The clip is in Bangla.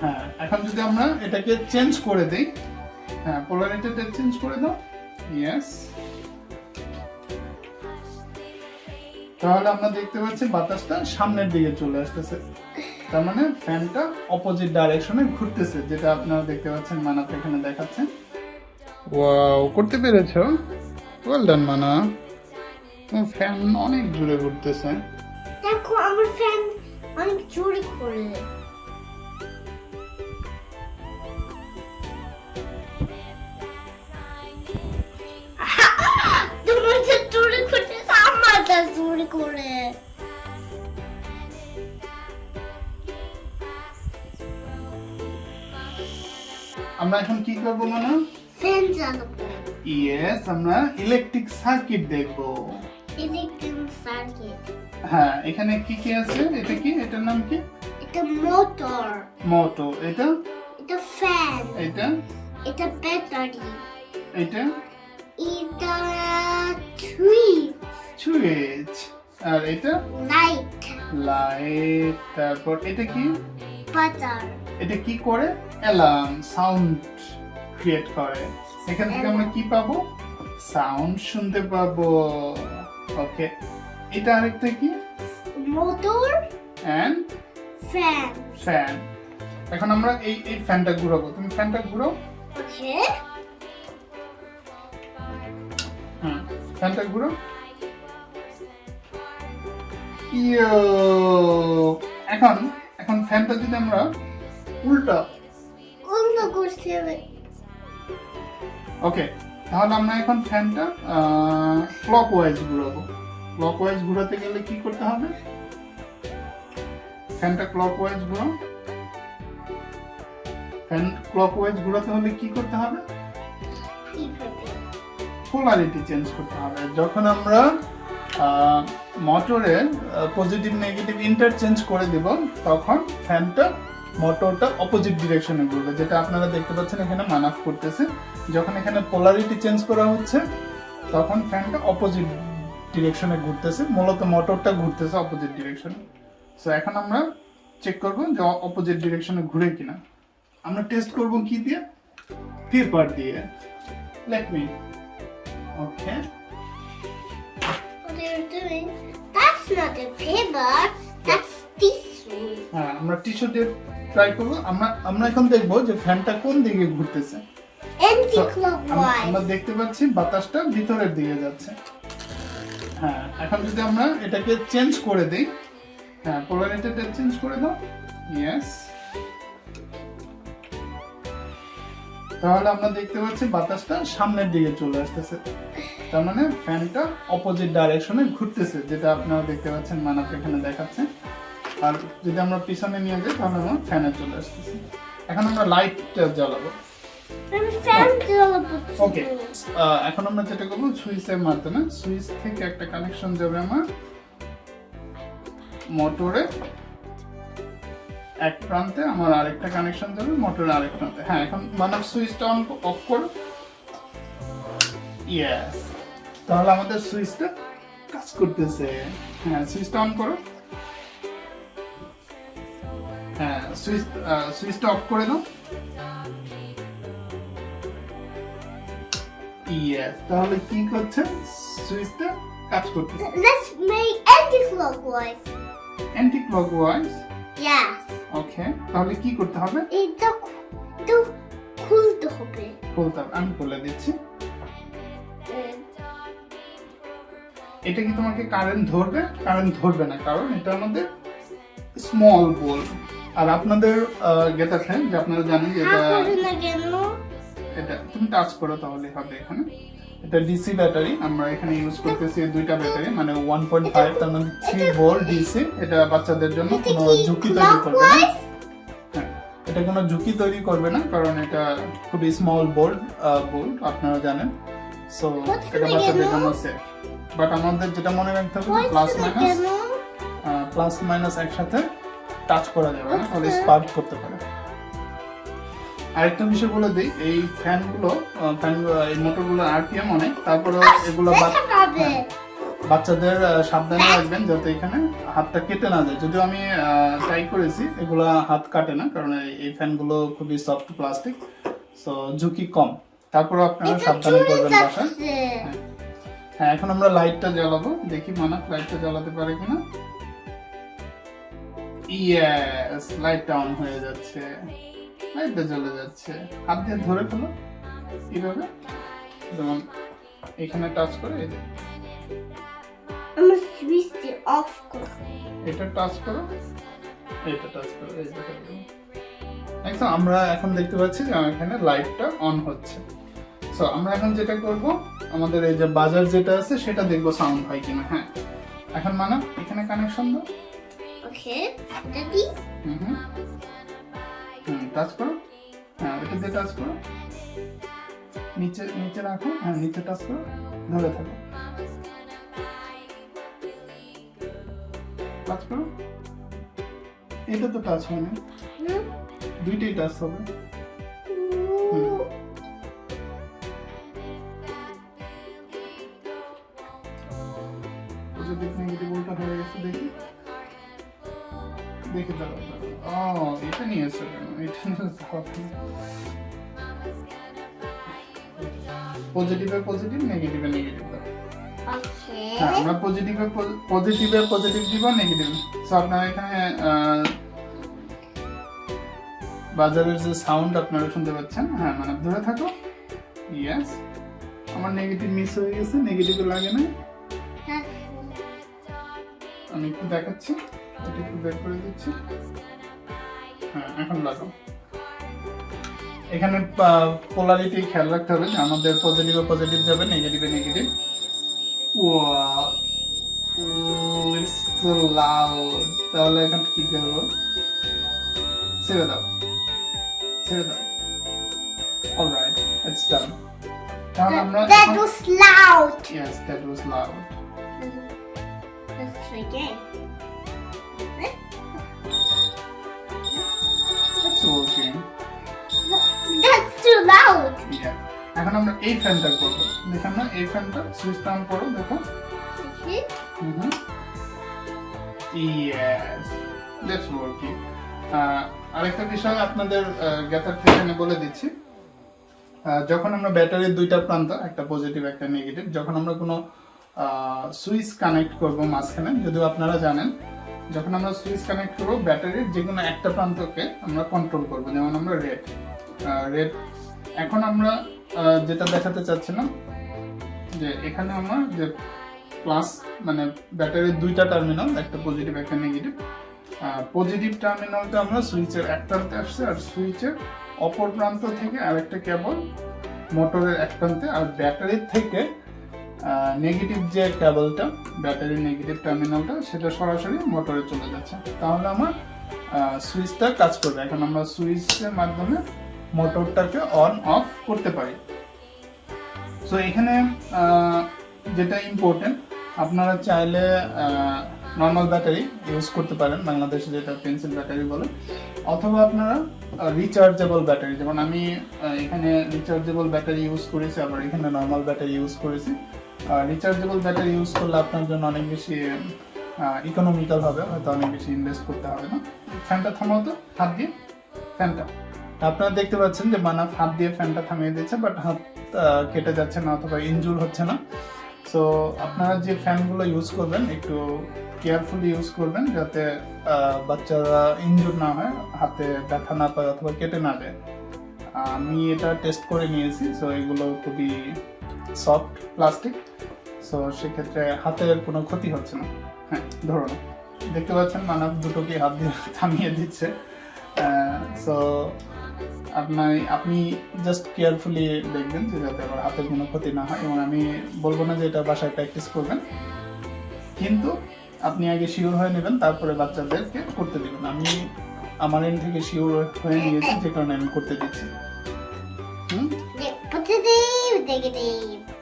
হ্যাঁ, এখন যদি আমরা এটাকে চেঞ্জ করে দেই, হ্যাঁ পোলারিটিটা চেঞ্জ করে দাও, ইয়েস। তাহলে আমরা দেখতে পাচ্ছি বাতাসটা সামনের দিকে চলে আসতেছে, তার মানে ফ্যানটা অপোজিট ডাইরেকশনে ঘুরতেছে, যেটা আপনারা দেখতে পাচ্ছেন মানাফ এখানে দেখাচ্ছে। ওয়াও, করতে পেরেছো, ওয়েল ডান মানাফ। ফ্যান অনেক জোরে ঘুরতেছে। দেখো আমার ফ্যান অনেক জোরে ঘোরে। তোমার যে জোরে ঘুরতেছে, আমার তা জোরে করে। আমরা এখন কি করবো মানাফ? ফ্যান চালাবো। ইয়েস, আমরা ইলেকট্রিক সার্কিট দেখবো। Electric circuit. হ্যাঁ, এখানে কি কি আছে? এটা কি, এটার নাম কি? এটা মোটর। মোটর। এটা ফ্যান। এটা ব্যাটারি। এটা সুইচ। আর এটা লাইট। তারপর এটা কি? বাজার। এটা কি করে? অ্যালার্ম, সাউন্ড ক্রিয়েট করে। এখান থেকে আমরা কি পাবো? সাউন্ড শুনতে পাবো। ওকে, এটা আরেকটা কি? Motor and fan. এখন আমরা এই ফ্যানটা ঘুরাবো। তুমি ফ্যানটা ঘুরাও। ওকে। হ্যাঁ, ফ্যানটা ঘুরাও। ইয়ো, এখন ফ্যানটা যদি আমরা উল্টা করতে হবে। ওকে, তাহলে আমরা এখন ফ্যানটা ক্লকওয়াইজ ঘুরাবো। ক্লকওয়াইজ ঘুরাতে গেলে কি করতে হবে? ফ্যানটা ক্লকওয়াইজ ঘুরাও। ফ্যান ক্লকওয়াইজ ঘুরাতে হলে কি করতে হবে? পোলারিটি চেঞ্জ করতে হবে। যখন আমরা মোটরে পজিটিভ নেগেটিভ ইন্টারচেঞ্জ করে দিব, তখন ফ্যানটা মোটরটা অপোজিট ডিরেকশনে ঘুরবে, যেটা আপনারা দেখতে পাচ্ছেন এখানে মানাফ করতেছে। যখন এখানে পোলারিটি চেঞ্জ করা হচ্ছে, তখন ফ্যানটা অপোজিট ডিরেকশনে ঘুরতেছে, মূলত মোটরটা ঘুরতেছে অপোজিট ডিরেকশনে। সো এখন আমরা চেক করব যে অপোজিট ডিরেকশনে ঘুরে কিনা। আমরা টেস্ট করব কি দিয়ে? পেপার দিয়ে। Let me. Okay, What are you doing? That's not a paper. That's tissue. হ্যাঁ, আমরা টিস্যু দিয়ে ট্রাই করব। আমরা এখন দেখব যে ফ্যানটা কোন দিকে ঘুরতেছে। Anti-clockwise. আমরা দেখতে পাচ্ছি বাতাসটা ভিতরের দিকে যাচ্ছে। হ্যাঁ, এখন যদি আমরা এটাকে চেঞ্জ করে দেই, হ্যাঁ পোলারিটিটা চেঞ্জ করে দাও, ইয়েস। তাহলে আমরা দেখতে পাচ্ছি বাতাসটা সামনের দিকে চলে আসতেছে, তার মানে ফ্যানটা অপোজিট ডাইরেকশনে ঘুরতেছে, যেটা আপনারা দেখতে পাচ্ছেন মানাফ এখানে দেখাচ্ছে। আর যদি আমরা পিছনে নিয়ে যাই, তাহলে আমরা ফ্যানে চলে আসতেছি। এখন আমরা লাইটটা জ্বালাবো। ওকে, এখন আমরা যেটা করবো, সুইচের মাধ্যমে, সুইচ থেকে একটা কানেকশন যাবে আমার মোটরে এক প্রান্তে, আমার আরেকটা কানেকশন যাবে মোটরের আরেক প্রান্তে। হ্যাঁ, এখন মানাফ সুইচটা অন অফ করো। ইয়েস, তাহলে আমাদের সুইচটা কাজ করতেছে। হ্যাঁ, সুইচটা অন করো। হ্যাঁ, সুইচটা অফ করে দাও। ইয়েস, তাহলে কি করছে? সুইচটা কাজ করতেছে। Let's make anti-clockwise. Anti clockwise. Yes. ওকে, তাহলে কি করতে হবে? এটা খুলতে হবে। খুলতে হবে, আমি খুলে দিচ্ছি। এটা কি তোমাকে কারেন্ট ধরবে? কারেন্ট ধরবে না, কারণ এটা আমাদের স্মল বোল। আর আপনাদের গেটা ফ্যান, যে আপনারা জানেন যে এটা তুমি টাচ করো তাহলে হবে। এখানে এটা ডিসি ব্যাটারি, আমরা এখানে ইউজ করতেছি দুইটা ব্যাটারি, মানে 1.5, তার মানে 3 ভোল্ট ডিসি। এটা বাচ্চাদের জন্য কোনো ঝুঁকি তৈরি করবে না। হ্যাঁ, এটা কোনো ঝুঁকি তৈরি করবে না, কারণ এটা খুবই স্মল বোল্ট, আপনারা জানেন। সো এটা বাচ্চাদের জন্য সেফ। বাট আমাদের যেটা মনে রাখতে হবে, প্লাস মাইনাস একসাথে টাচ করা যাবে না, তাহলে স্পার্ক করতে পারে। আরেকটা বিষয় বলে দিই, এই ফ্যানগুলো, এই মোটরগুলো আরপিএম অনেক, তারপরে এগুলো বাচ্চাদের সাবধানে রাখবেন যাতে এখানে হাতটা কেটে না যায়। যদিও আমি ট্রাই করেছি, এগুলো হাত কাটে না কারণ এই ফ্যানগুলো খুবই সফট প্লাস্টিক, সো ঝুঁকি কম। তারপর আপনারা সাবধানে করবেন বাসায়। হ্যাঁ, এখন আমরা লাইটটা জ্বালাবো, দেখি মানাফ লাইটটা জ্বালাতে পারে কিনা। ইয়েস, লাইটটা অন হয়ে যাচ্ছে, লাইটটা জ্বলে যাচ্ছে। হাত দিয়ে ধরে ফেলো কিভাবে, যেমন এখানে টাচ করে, এই যে আমার সুইচটি অফ করো, এটা টাচ করো, এটা টাচ করো, এই যে একদম। আমরা এখন দেখতে পাচ্ছি যে এখানে লাইটটা অন হচ্ছে। সো আমরা এখন যেটা করব, আমাদের এই যে বাজার যেটা আছে সেটা দেখবো সাউন্ড হয় কিনা। হ্যাঁ, এখন মানা এখানে কানেকশন দাও। ওকে, এটা দি। টাচ করো। হ্যাঁ, এটা দিয়ে টাচ করো, নিচে নিচে রাখো। হ্যাঁ, নিচে টাচ করো, ধরে থাকো, টাচ করো। এটা তো টাচ হয় না, দুইটাই টাচ হবে। পজিটিভ নেগেটিভ উল্টা হয়ে গেছে, দেখি দেখি দাঁড়াও দাঁড়াও। ও, এটা নিয়ে এসো কেন, এটা নিয়ে পজিটিভে পজিটিভ, নেগেটিভে নেগেটিভ দাও। ওকে, হ্যাঁ, আমরা পজিটিভে পজিটিভ দিব, নেগেটিভ। সো আপনারা এখানে বাজারের যে সাউন্ড আপনারা শুনতে পাচ্ছেন। হ্যাঁ, মানে ধরে থাকো। ইয়েস, আমার নেগেটিভ মিস হয়ে গেছে, নেগেটিভে লাগে না। আমি একটু দেখাচ্ছি, এটা একটু বের করে দিচ্ছি। হ্যাঁ, এখন লাগাও। এখানে পোলারিটি খেয়াল রাখতে হবে যে আমাদের পজিটিভে পজিটিভ যাবে, নেগেটিভে negative. Wow, it's so loud. তাহলে এখন কি করব, ছেড়ে দাও, ছেড়ে দাও। Alright, it's done. তাহলে আমরা that was loud. Yes, that was loud. Let's try again. It's working. That's too loud. Yeah. এখন আমরা এই ফ্যানটা করব। দেখেন না, এই ফ্যানটা সুইচটা অন করো, দেখো। Okay. Yes, that's working. আরেকটা বিষয় আপনাদের গ্যাথার থেকে আমি বলে দিচ্ছি, যখন আমরা ব্যাটারির দুইটা প্রান্ত, একটা পজিটিভ একটা নেগেটিভ, যখন আমরা কোনো সুইচ কানেক্ট করব মাঝখানে, যদিও আপনারা জানেন, যখন আমরা সুইচ কানেক্ট করব ব্যাটারির যে কোনো একটা প্রান্তকে আমরা কন্ট্রোল করব, যেমন আমরা রেড। এখন আমরা যেটা দেখাতে চাচ্ছিলাম যে এখানে আমরা যে প্লাস, মানে ব্যাটারির দুইটা টার্মিনাল, একটা পজিটিভ একটা নেগেটিভ। পজিটিভ টার্মিনালটা আমরা সুইচের এক প্রান্তে আসছে, আর সুইচের অপর প্রান্ত থেকে আরেকটা কেবল মোটরের এক প্রান্তে, আর ব্যাটারির থেকে নেগেটিভ যে কেবলটা, ব্যাটারির নেগেটিভ টার্মিনালটা, সেটা সরাসরি মোটরে চলে যাচ্ছে। তাহলে আমার সুইচটা কাজ করবে। এখন আমরা সুইচের মাধ্যমে মোটরটাকে অন অফ করতে পারি। সো এখানে যেটা ইম্পর্টেন্ট, আপনারা চাইলে নর্মাল ব্যাটারি ইউজ করতে পারেন, বাংলাদেশে যেটা পেন্সিল ব্যাটারি বলে, অথবা আপনারা রিচার্জেবল ব্যাটারি, যেমন আমি এখানে রিচার্জেবল ব্যাটারি ইউজ করেছি, আবার এখানে নর্মাল ব্যাটারি ইউজ করেছি। রিচার্জেবল ব্যাটারি ইউজ করলে আপনার জন্য অনেক বেশি ইকোনমিক্যাল হবে, হয়তো অনেক বেশি ইনভেস্ট করতে হবে না। ফ্যানটা থামাও তো, হাত দিয়ে ফ্যানটা। আপনারা দেখতে পাচ্ছেন যে মানাফ হাত দিয়ে ফ্যানটা থামিয়ে দিচ্ছে, বাট হাত কেটে যাচ্ছে না অথবা ইনজুর হচ্ছে না। সো আপনারা যে ফ্যানগুলো ইউজ করবেন একটু কেয়ারফুলি ইউজ করবেন, যাতে বাচ্চারা ইনজুর না হয়, হাতে ব্যথা না পায় অথবা কেটে না যায়। আমি এটা টেস্ট করে নিয়েছি। সো এগুলো খুবই সফট প্লাস্টিক, সো সেক্ষেত্রে হাতের কোনো ক্ষতি হচ্ছে না। হ্যাঁ, ধরুন দেখতে পাচ্ছেন মানাফ দুটোকে হাত দিয়ে থামিয়ে দিচ্ছে। সো আপনি জাস্ট কেয়ারফুলি দেখবেন যে যাতে আবার হাতের কোনো ক্ষতি না হয়, এবং আমি বলবো না যে এটা বাসায় প্র্যাকটিস করবেন, কিন্তু আপনি আগে শিওর হয়ে নেবেন, তারপরে বাচ্চাদেরকে করতে দিবেন। আমি আমার এন্ড থেকে শিওর হয়ে নিয়েছি, যে কারণে আমি করতে দিচ্ছি। Positive, negative.